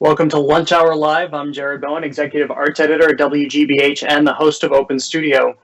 Welcome to Lunch Hour Live. I'm Jared Bowen, Executive Arts Editor at WGBH and the host of Open Studio.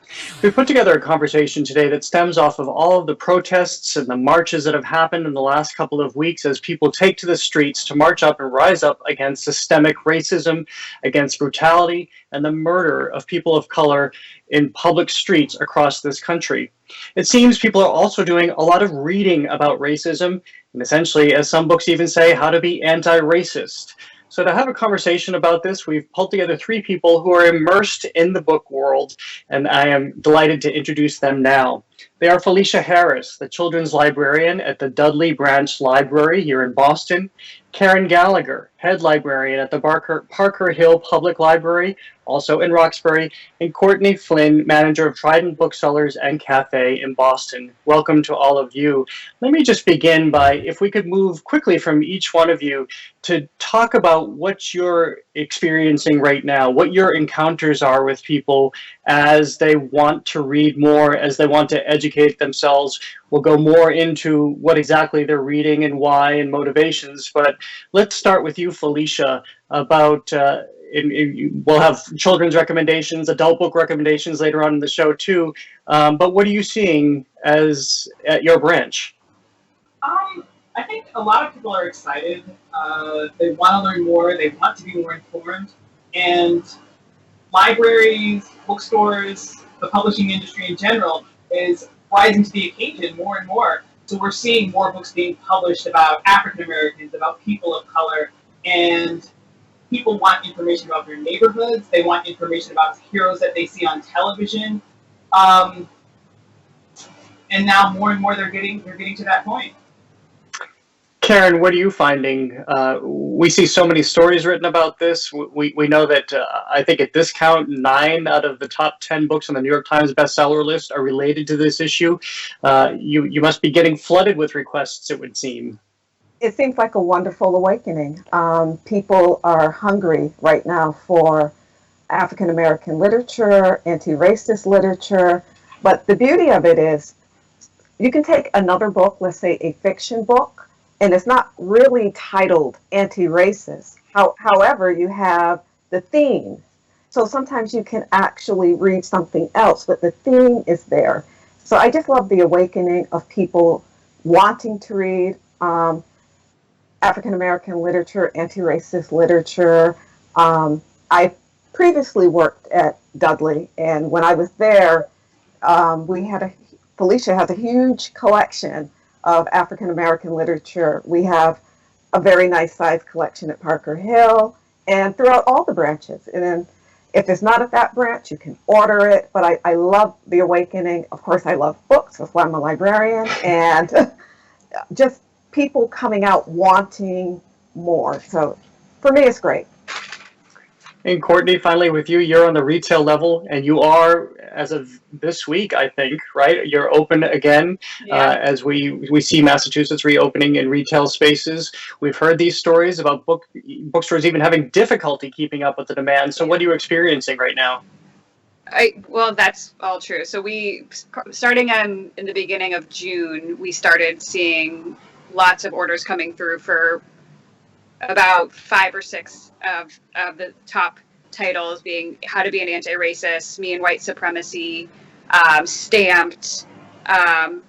We've put together a conversation today that stems off of all of the protests and the marches that have happened in the last couple of weeks as people take to the streets to march up and rise up against systemic racism, against brutality, and the murder of people of color in public streets across this country. It seems people are also doing a lot of reading about racism, and essentially, as some books even say, how to be anti-racist. So to have a conversation about this, we've pulled together three people who are immersed in the book world, and I am delighted to introduce them now. They are Philecia Harris, the children's librarian at the Dudley Branch Library here in Boston, Karen Gallagher, head librarian at the Parker Hill Public Library, also in Roxbury, and Courtney Flynn, manager of Trident Booksellers and Cafe in Boston. Welcome to all of you. Let me just begin by, if we could move quickly from each one of you to talk about what you're experiencing right now, what your encounters are with people as they want to read more, as they want to educate themselves. We'll go more into what exactly they're reading and why and motivations, but let's start with you, Philecia, about we'll have children's recommendations, adult book recommendations later on in the show too, but what are you seeing as at your branch? I think a lot of people are excited. They want to learn more, they want to be more informed, and libraries, bookstores, the publishing industry in general is rising to the occasion more and more. So we're seeing more books being published about African Americans, about people of color, and people want information about their neighborhoods. They want information about heroes that they see on television, and now more and more they're getting to that point. Karen, what are you finding? We see so many stories written about this. We know that I think at this count, 9 out of the top 10 books on the New York Times bestseller list are related to this issue. You must be getting flooded with requests, it would seem. It seems like a wonderful awakening. People are hungry right now for African American literature, anti-racist literature, but the beauty of it is you can take another book, let's say a fiction book, and it's not really titled anti-racist. However, you have the theme. So sometimes you can actually read something else, but the theme is there. So I just love the awakening of people wanting to read African American literature, anti-racist literature. I previously worked at Dudley, and when I was there, Philecia has a huge collection of African American literature. We have a very nice sized collection at Parker Hill and throughout all the branches. And then if it's not at that branch, you can order it. But I love the awakening. Of course, I love books. That's why I'm a librarian. And just people coming out wanting more. So for me, it's great. And Courtney, finally with you, you're on the retail level, and you are, as of this week, I think, right? You're open again, as we see Massachusetts reopening in retail spaces. We've heard these stories about bookstores even having difficulty keeping up with the demand. So what are you experiencing right now? Well, that's all true. So starting in the beginning of June, we started seeing lots of orders coming through for about 5 or 6 of the top titles, being How to Be an Anti-Racist, Me and White Supremacy, Stamped,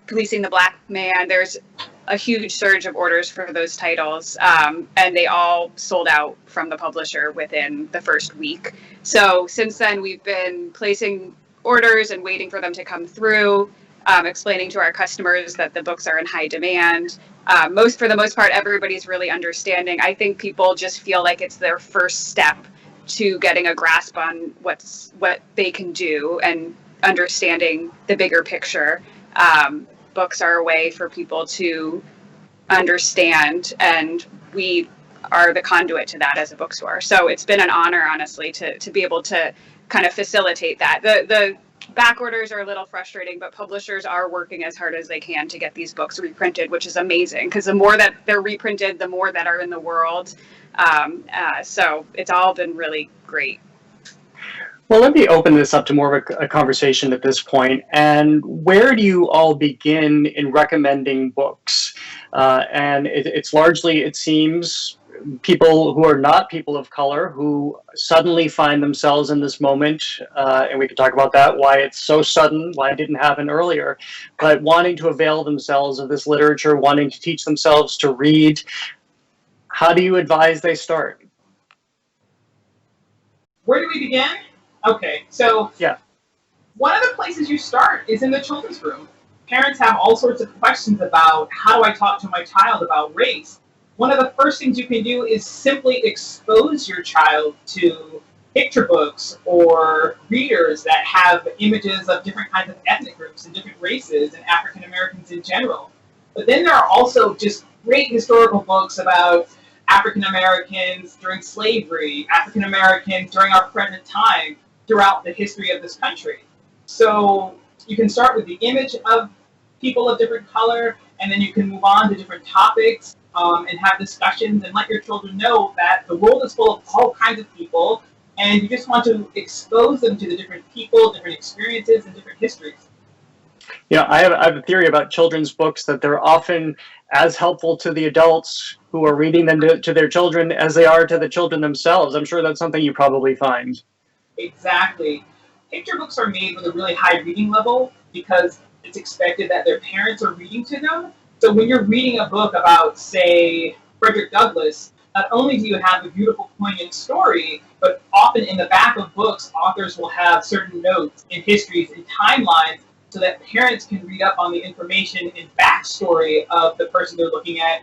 Policing the Black Man. There's a huge surge of orders for those titles, and they all sold out from the publisher within the first week. So since then, we've been placing orders and waiting for them to come through, explaining to our customers that the books are in high demand. For the most part, everybody's really understanding. I think people just feel like it's their first step to getting a grasp on what they can do and understanding the bigger picture. Books are a way for people to understand, and we are the conduit to that as a bookstore. So it's been an honor, honestly, to be able to kind of facilitate that. The back orders are a little frustrating, but publishers are working as hard as they can to get these books reprinted, which is amazing, because the more that they're reprinted, the more that are in the world. So it's all been really great. Well, let me open this up to more of a conversation at this point. And where do you all begin in recommending books? And it's largely, it seems, people who are not people of color who suddenly find themselves in this moment, and we could talk about that, why it's so sudden, why it didn't happen earlier, but wanting to avail themselves of this literature, wanting to teach themselves to read. How do you advise they start? Where do we begin? Okay, so Yeah. one of the places you start is in the children's room. Parents have all sorts of questions about how do I talk to my child about race. One of the first things you can do is simply expose your child to picture books or readers that have images of different kinds of ethnic groups and different races and African Americans in general. But then there are also just great historical books about African Americans during slavery, African Americans during our present time, throughout the history of this country. So you can start with the image of people of different color, and then you can move on to different topics and have discussions and let your children know that the world is full of all kinds of people, and you just want to expose them to the different people, different experiences, and different histories. You know, I have a theory about children's books that they're often as helpful to the adults who are reading them to their children as they are to the children themselves. I'm sure that's something you probably find. Exactly. Picture books are made with a really high reading level because it's expected that their parents are reading to them. So when you're reading a book about, say, Frederick Douglass, not only do you have a beautiful, poignant story, but often in the back of books, authors will have certain notes and histories and timelines so that parents can read up on the information and backstory of the person they're looking at.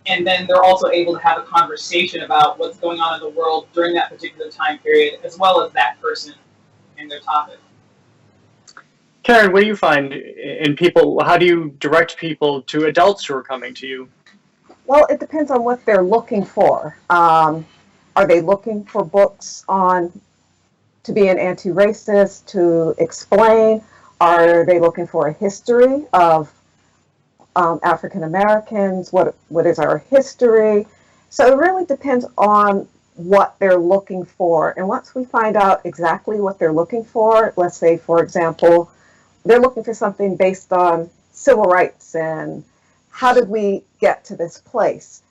And then they're also able to have a conversation about what's going on in the world during that particular time period, as well as that person and their topic. Karen, what do you find in people? How do you direct people to adults who are coming to you? Well, it depends on what they're looking for. Are they looking for books on to be an anti-racist, to explain? Are they looking for a history of African Americans? What is our history? So it really depends on what they're looking for. And once we find out exactly what they're looking for, let's say, for example, they're looking for something based on civil rights and how did we get to this place?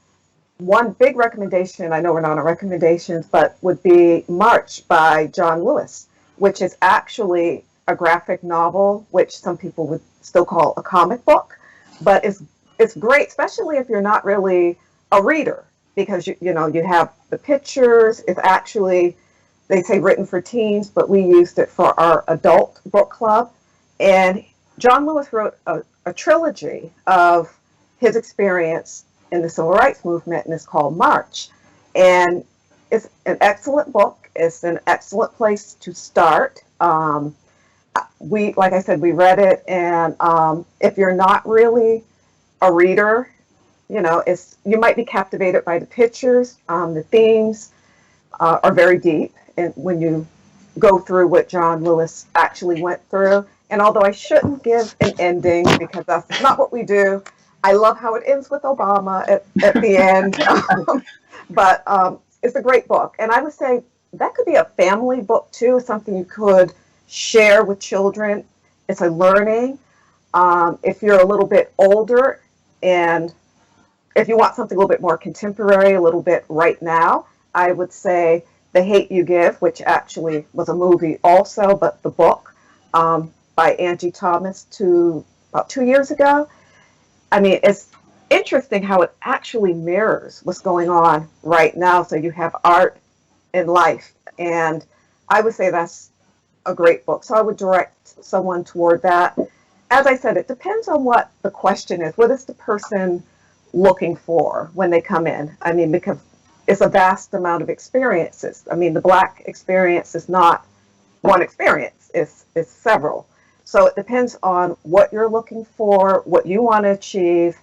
One big recommendation, I know we're not on recommendations, but would be March by John Lewis, which is actually a graphic novel, which some people would still call a comic book, but it's great, especially if you're not really a reader, because you know you have the pictures. It's actually, they say written for teens, but we used it for our adult book club. And John Lewis wrote a trilogy of his experience in the civil rights movement, and it's called March. And it's an excellent book. It's an excellent place to start. Like I said, we read it, and if you're not really a reader, you know, you might be captivated by the pictures. The themes are very deep, and when you go through what John Lewis actually went through. And although I shouldn't give an ending because that's not what we do, I love how it ends with Obama at the end. But it's a great book. And I would say that could be a family book too, something you could share with children. It's a learning. If you're a little bit older and if you want something a little bit more contemporary, a little bit right now, I would say The Hate U Give, which actually was a movie also, but the book by Angie Thomas about 2 years ago. I mean, it's interesting how it actually mirrors what's going on right now. So you have art and life, and I would say that's a great book. So I would direct someone toward that. As I said, it depends on what the question is. What is the person looking for when they come in? I mean, because it's a vast amount of experiences. I mean, the Black experience is not one experience, it's several. So it depends on what you're looking for, what you want to achieve,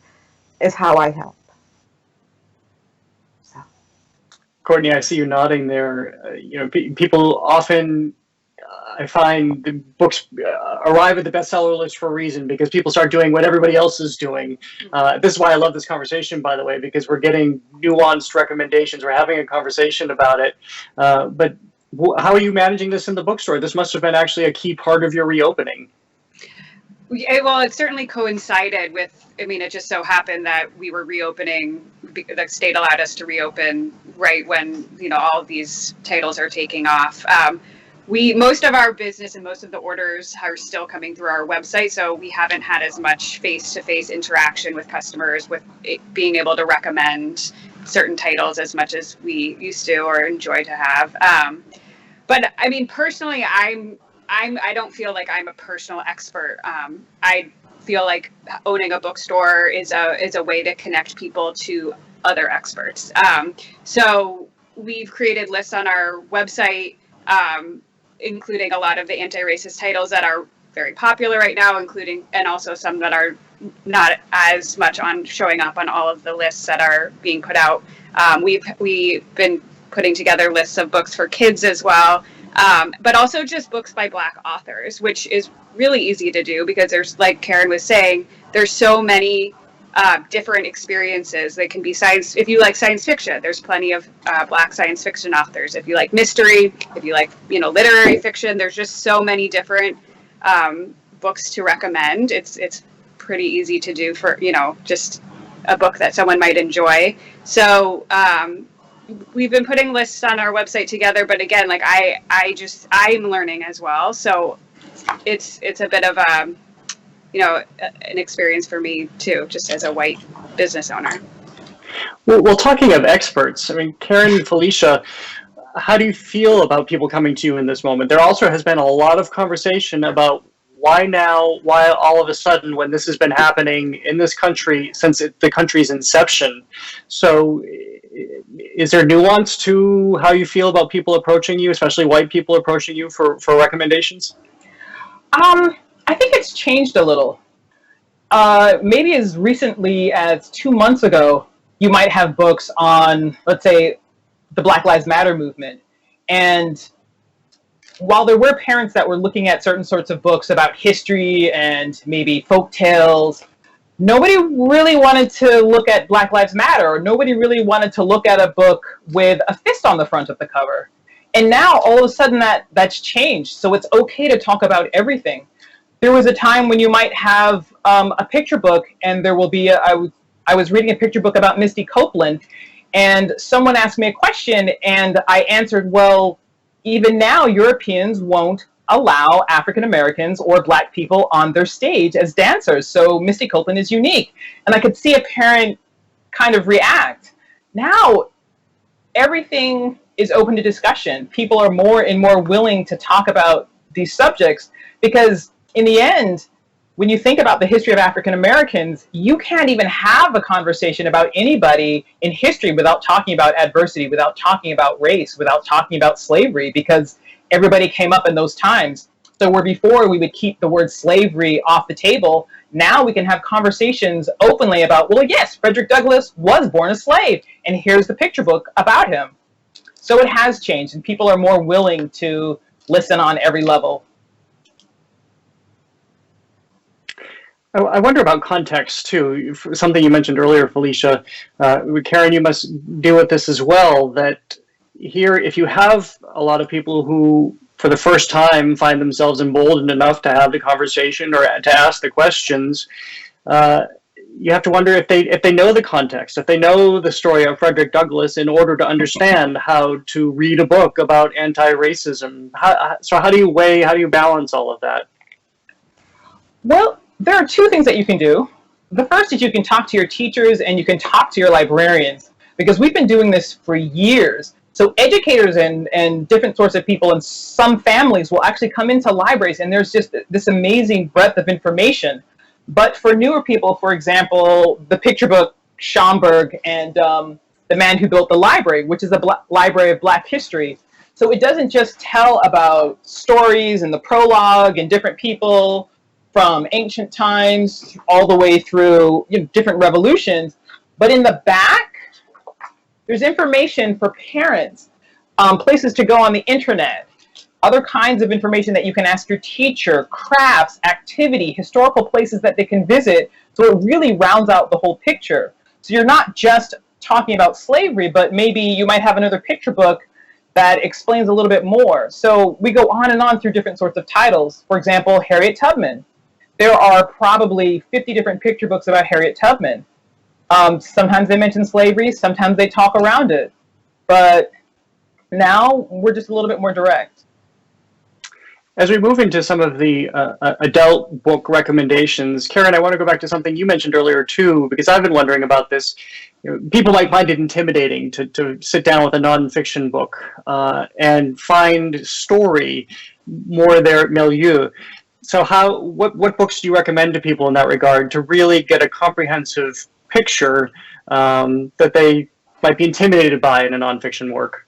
is how I help. So. Courtney, I see you nodding there. You know, people often, I find the books arrive at the bestseller list for a reason, because people start doing what everybody else is doing. This is why I love this conversation, by the way, because we're getting nuanced recommendations. We're having a conversation about it. But how are you managing this in the bookstore? This must have been actually a key part of your reopening. Well, it certainly coincided with, I mean, it just so happened that we were reopening the state allowed us to reopen right when, all of these titles are taking off. Most of our business and most of the orders are still coming through our website, so we haven't had as much face-to-face interaction with customers with being able to recommend certain titles as much as we used to or enjoy to have. But I mean, personally, I don't feel like I'm a personal expert. I feel like owning a bookstore is a way to connect people to other experts. So we've created lists on our website, including a lot of the anti-racist titles that are very popular right now, and also some that are not as much showing up on all of the lists that are being put out. We've been putting together lists of books for kids as well, but also just books by Black authors, which is really easy to do because there's, like Karen was saying, there's so many different experiences. They can be if you like science fiction, there's plenty of Black science fiction authors. If you like mystery, if you like, literary fiction, there's just so many different books to recommend. It's pretty easy to do for, just a book that someone might enjoy. So we've been putting lists on our website together, but again, like I'm learning as well. So it's a bit of an experience for me too, just as a white business owner. Well, talking of experts, I mean, Karen and Philecia, how do you feel about people coming to you in this moment? There also has been a lot of conversation about why now, why all of a sudden when this has been happening in this country since the country's inception. So is there nuance to how you feel about people approaching you, especially white people approaching you for recommendations? I think it's changed a little. Maybe as recently as 2 months ago, you might have books on, let's say, the Black Lives Matter movement. And while there were parents that were looking at certain sorts of books about history and maybe folk tales, nobody really wanted to look at Black Lives Matter, or nobody really wanted to look at a book with a fist on the front of the cover. And now, all of a sudden, that's changed. So it's okay to talk about everything. There was a time when you might have a picture book, and there will be I was reading a picture book about Misty Copeland, and someone asked me a question, and I answered, well, even now, Europeans won't allow African Americans or Black people on their stage as dancers. So Misty Copeland is unique. And I could see a parent kind of react. Now, everything is open to discussion. People are more and more willing to talk about these subjects because in the end, when you think about the history of African Americans, you can't even have a conversation about anybody in history without talking about adversity, without talking about race, without talking about slavery, because everybody came up in those times. So where before we would keep the word slavery off the table, now we can have conversations openly about, well, yes, Frederick Douglass was born a slave, and here's the picture book about him. So it has changed, and people are more willing to listen on every level. I wonder about context, too. Something you mentioned earlier, Philecia. Karen, you must deal with this as well, that here, if you have a lot of people who, for the first time, find themselves emboldened enough to have the conversation or to ask the questions, you have to wonder if they know the context, if they know the story of Frederick Douglass in order to understand how to read a book about anti-racism. So how do you balance all of that? Well, there are two things that you can do. The first is you can talk to your teachers and you can talk to your librarians, because we've been doing this for years. So educators and different sorts of people and some families will actually come into libraries, and there's just this amazing breadth of information. But for newer people, for example, the picture book Schomburg and The Man Who Built the Library, which is a library of Black history. So it doesn't just tell about stories and the prologue and different people from ancient times all the way through different revolutions, but in the back, there's information for parents, places to go on the internet, other kinds of information that you can ask your teacher, crafts, activity, historical places that they can visit. So it really rounds out the whole picture. So you're not just talking about slavery, but maybe you might have another picture book that explains a little bit more. So we go on and on through different sorts of titles. For example, Harriet Tubman. There are probably 50 different picture books about Harriet Tubman. Sometimes they mention slavery, sometimes they talk around it. But now we're just a little bit more direct. As we move into some of the adult book recommendations, Karen, I want to go back to something you mentioned earlier too, because I've been wondering about this. People might find it intimidating to sit down with a nonfiction book and find story more their milieu. So what books do you recommend to people in that regard to really get a comprehensive picture that they might be intimidated by in a nonfiction work?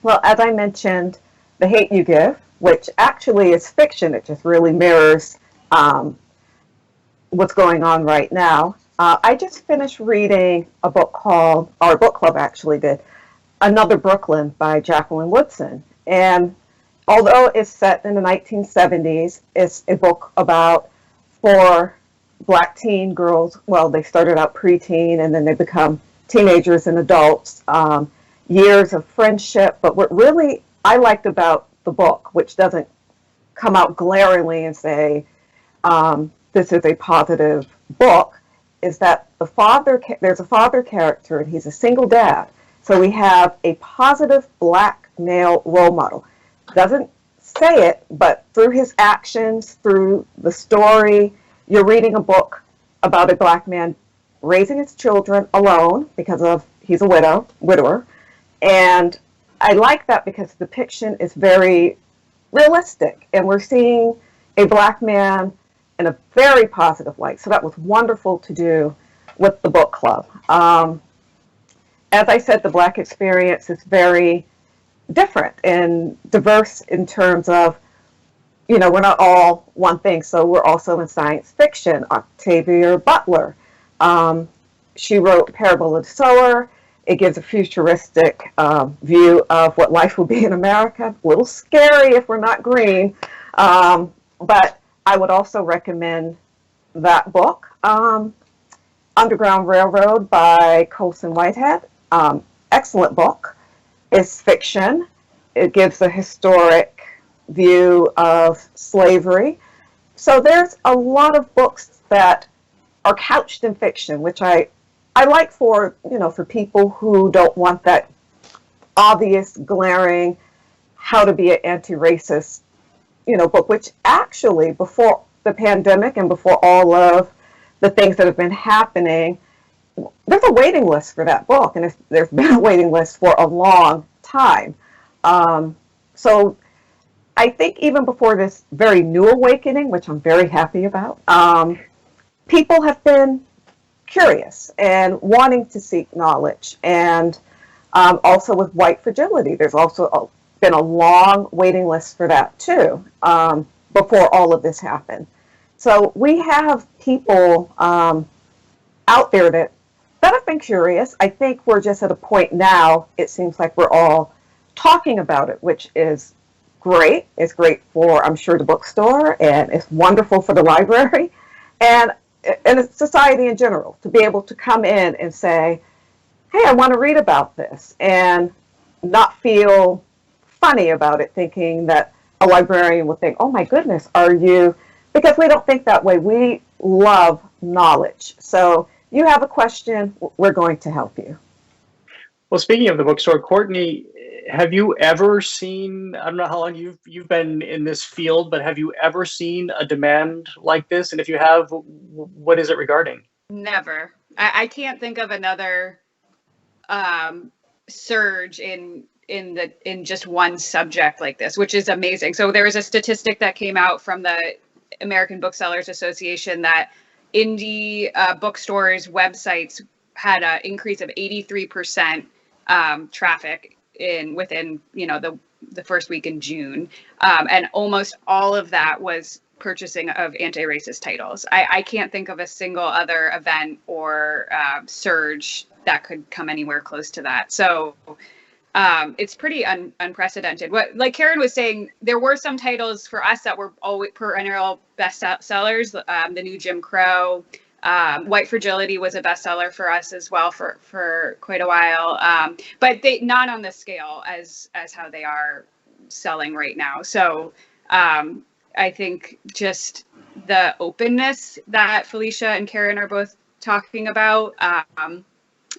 Well, as I mentioned, The Hate U Give, which actually is fiction. It just really mirrors what's going on right now. I just finished reading a book called, our book club actually did, Another Brooklyn by Jacqueline Woodson. And although it's set in the 1970s, it's a book about 4 Black teen girls. Well, they started out preteen and then they become teenagers and adults. Years of friendship. But what really I liked about the book, which doesn't come out glaringly and say this is a positive book, is that there's a father character and he's a single dad. So we have a positive Black male role model. Doesn't say it, but through his actions, through the story, you're reading a book about a Black man raising his children alone because he's a widower. And I like that because the depiction is very realistic, and we're seeing a Black man in a very positive light. So that was wonderful to do with the book club. As I said, the Black experience is very different and diverse in terms of, we're not all one thing. So we're also in science fiction. Octavia Butler, she wrote Parable of the Sower. It gives a futuristic view of what life will be in America. A little scary if we're not green. But I would also recommend that book, Underground Railroad by Colson Whitehead. Excellent book. It's fiction. It gives a historic view of slavery. So there's a lot of books that are couched in fiction, which I like for people who don't want that obvious, glaring, how to be an anti-racist, book, which actually before the pandemic and before all of the things that have been happening, there's a waiting list for that book. And there's been a waiting list for a long time. So I think even before this very new awakening, which I'm very happy about, people have been curious and wanting to seek knowledge. And also with white fragility, there's also been a long waiting list for that too, before all of this happened. So we have people out there that have been curious. I think we're just at a point now, it seems like we're all talking about it, which is great. It's great for, I'm sure, the bookstore, and it's wonderful for the library. And society in general, to be able to come in and say, hey, I want to read about this, and not feel funny about it, thinking that a librarian will think, oh my goodness, are you, because we don't think that way. We love knowledge. So you have a question, we're going to help you. Well, speaking of the bookstore, Courtney, have you ever seen, I don't know how long you've been in this field, but have you ever seen a demand like this? And if you have, what is it regarding? Never. I can't think of another surge in just one subject like this, which is amazing. So there was a statistic that came out from the American Booksellers Association that indie bookstores' websites had an increase of 83% traffic within the first week in June, and almost all of that was purchasing of anti-racist titles. I can't think of a single other event or surge that could come anywhere close to that. So it's pretty unprecedented. What, like Karen was saying, there were some titles for us that were always perennial bestsellers. The new Jim Crow, White Fragility was a bestseller for us as well for quite a while, but they not on the scale as how they are selling right now. So I think just the openness that Philecia and Karen are both talking about.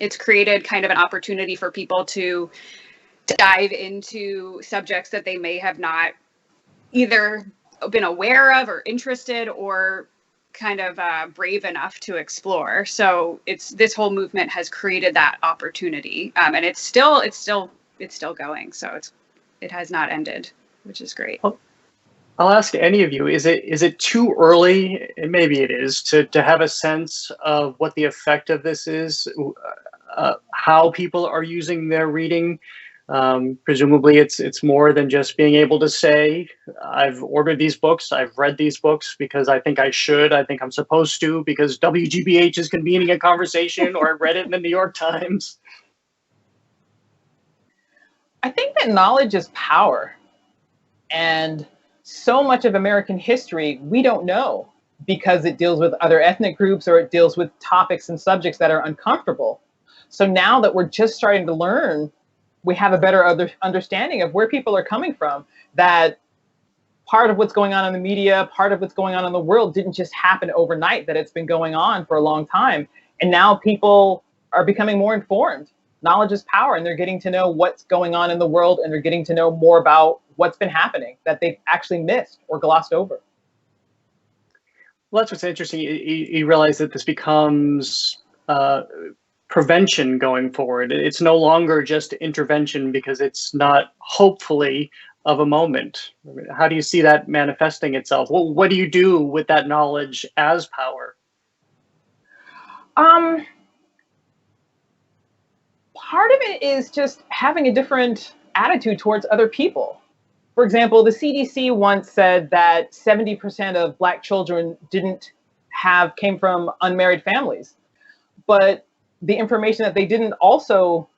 It's created kind of an opportunity for people to dive into subjects that they may have not either been aware of or interested or kind of brave enough to explore. So this whole movement has created that opportunity, and it's still going. So it has not ended, which is great. I'll ask any of you, is it too early, and maybe it is, to have a sense of what the effect of this is, how people are using their reading? Presumably it's more than just being able to say, I've ordered these books, I've read these books because I think I should, I think I'm supposed to, because WGBH is convening a conversation, or I read it in the New York Times. I think that knowledge is power. And so much of American history we don't know because it deals with other ethnic groups or it deals with topics and subjects that are uncomfortable. So now that we're just starting to learn, we have a better understanding of where people are coming from, that part of what's going on in the media, part of what's going on in the world didn't just happen overnight, that it's been going on for a long time. And now people are becoming more informed. Knowledge is power, and they're getting to know what's going on in the world, and they're getting to know more about what's been happening that they've actually missed or glossed over. Well, that's what's interesting. You realize that this becomes prevention going forward. It's no longer just intervention because it's not, hopefully, of a moment. I mean, how do you see that manifesting itself? What do you do with that knowledge as power? Part of it is just having a different attitude towards other people. For example, the CDC once said that 70% of Black children came from unmarried families. But the information that didn't also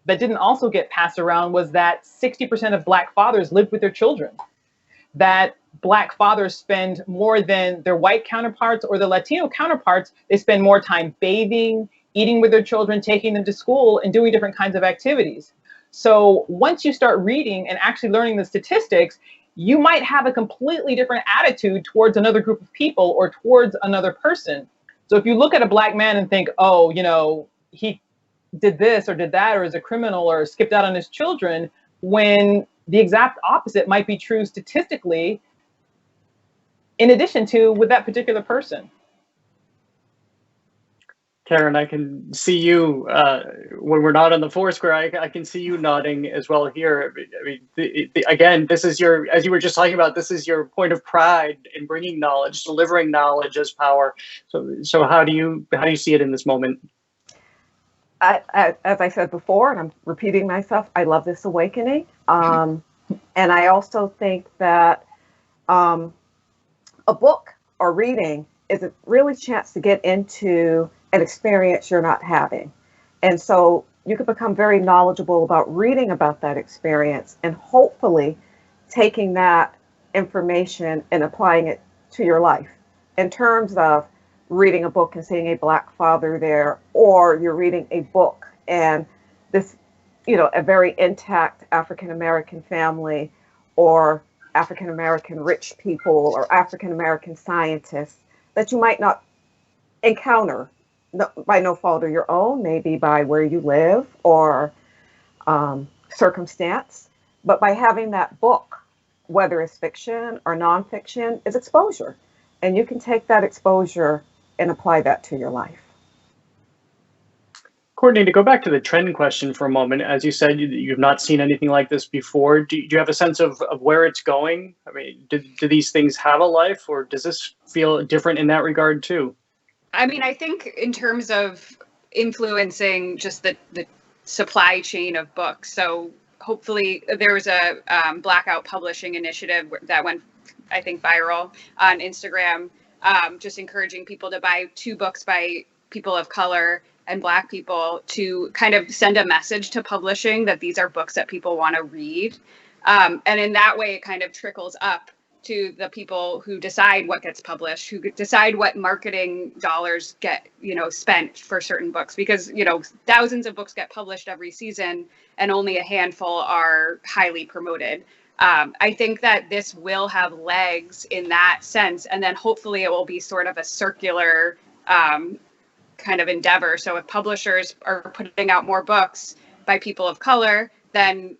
get passed around was that 60% of Black fathers lived with their children. That Black fathers spend more than their white counterparts or the Latino counterparts. They spend more time bathing, eating with their children, taking them to school, and doing different kinds of activities. So once you start reading and actually learning the statistics, you might have a completely different attitude towards another group of people or towards another person. So if you look at a Black man and think, oh, he did this or did that, or is a criminal, or skipped out on his children, when the exact opposite might be true statistically, in addition to with that particular person. Karen, I can see you when we're not on the Foursquare. I can see you nodding as well here. I mean, again, this is as you were just talking about, this is your point of pride in bringing knowledge, delivering knowledge as power. So how do you see it in this moment? As I said before, and I'm repeating myself, I love this awakening. And I also think that a book or reading is a really chance to get into an experience you're not having. And so you can become very knowledgeable about reading about that experience and hopefully taking that information and applying it to your life. In terms of reading a book and seeing a Black father there, or you're reading a book and this, a very intact African-American family, or African-American rich people, or African-American scientists that you might not encounter by no fault of your own, maybe by where you live or circumstance, but by having that book, whether it's fiction or nonfiction, is exposure. And you can take that exposure and apply that to your life. Courtney, to go back to the trend question for a moment, as you said, you've not seen anything like this before. Do you have a sense of where it's going? I mean, do these things have a life, or does this feel different in that regard too? I mean, I think in terms of influencing just the supply chain of books. So hopefully there was a Blackout Publishing initiative that went, I think, viral on Instagram, just encouraging people to buy 2 books by people of color and Black people to kind of send a message to publishing that these are books that people want to read. And in that way, it kind of trickles up to the people who decide what gets published, who decide what marketing dollars get, spent for certain books, because, thousands of books get published every season and only a handful are highly promoted. I think that this will have legs in that sense. And then hopefully it will be sort of a circular kind of endeavor. So if publishers are putting out more books by people of color, then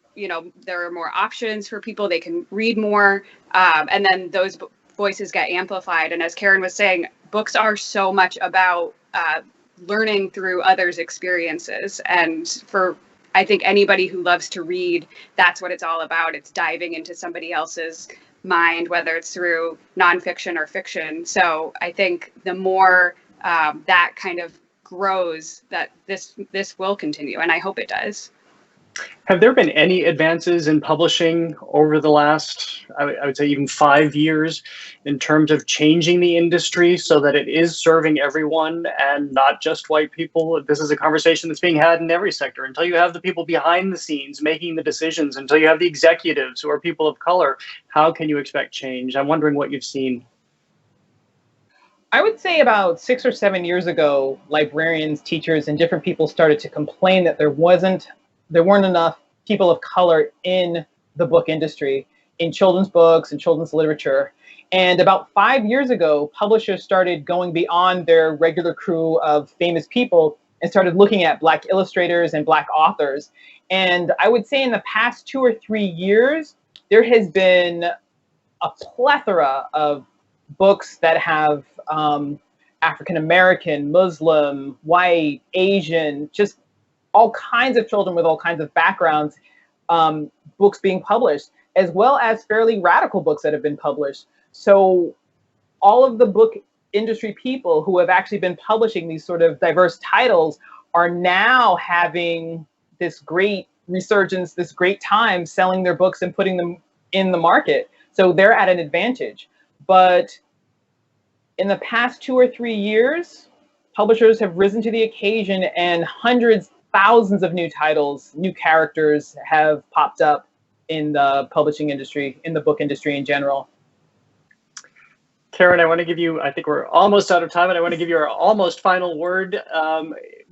there are more options for people. They can read more, and then those voices get amplified. And as Karen was saying, books are so much about learning through others' experiences. And for, I think, anybody who loves to read, that's what it's all about. It's diving into somebody else's mind, whether it's through nonfiction or fiction. So I think the more that kind of grows, that this will continue, and I hope it does. Have there been any advances in publishing over the last, I would say, even 5 years in terms of changing the industry so that it is serving everyone and not just white people? This is a conversation that's being had in every sector. Until you have the people behind the scenes making the decisions, until you have the executives who are people of color, how can you expect change? I'm wondering what you've seen. I would say about 6 or 7 years ago, librarians, teachers, and different people started to complain that there weren't enough people of color in the book industry, in children's books and children's literature. And about 5 years ago, publishers started going beyond their regular crew of famous people and started looking at Black illustrators and Black authors. And I would say in the past 2 or 3 years, there has been a plethora of books that have African American, Muslim, white, Asian, just all kinds of children with all kinds of backgrounds, books being published, as well as fairly radical books that have been published. So all of the book industry people who have actually been publishing these sort of diverse titles are now having this great resurgence, this great time selling their books and putting them in the market. So they're at an advantage. But in the past 2 or 3 years, publishers have risen to the occasion, and hundreds, thousands of new titles, new characters have popped up in the publishing industry, in the book industry in general. Karen, I want to give you, I think we're almost out of time, and I want to give you our almost final word.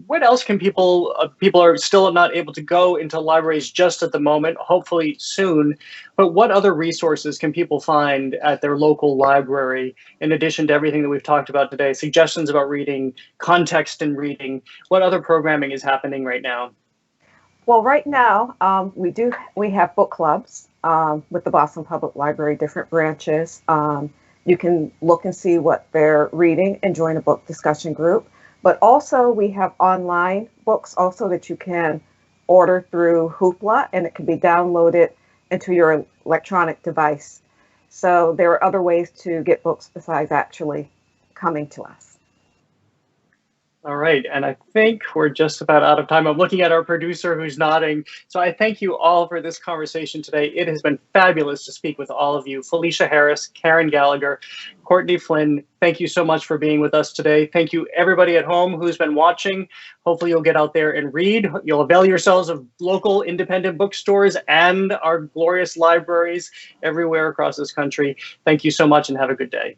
What else can people are still not able to go into libraries just at the moment, hopefully soon, but what other resources can people find at their local library, in addition to everything that we've talked about today, suggestions about reading, context in reading, what other programming is happening right now? Well, right now, we have book clubs with the Boston Public Library, different branches. You can look and see what they're reading and join a book discussion group. But also we have online books also that you can order through Hoopla, and it can be downloaded into your electronic device. So there are other ways to get books besides actually coming to us. All right, and I think we're just about out of time. I'm looking at our producer who's nodding. So I thank you all for this conversation today. It has been fabulous to speak with all of you. Philecia Harris, Karen Gallagher, Courtney Flynn, thank you so much for being with us today. Thank you everybody at home who's been watching. Hopefully you'll get out there and read. You'll avail yourselves of local independent bookstores and our glorious libraries everywhere across this country. Thank you so much and have a good day.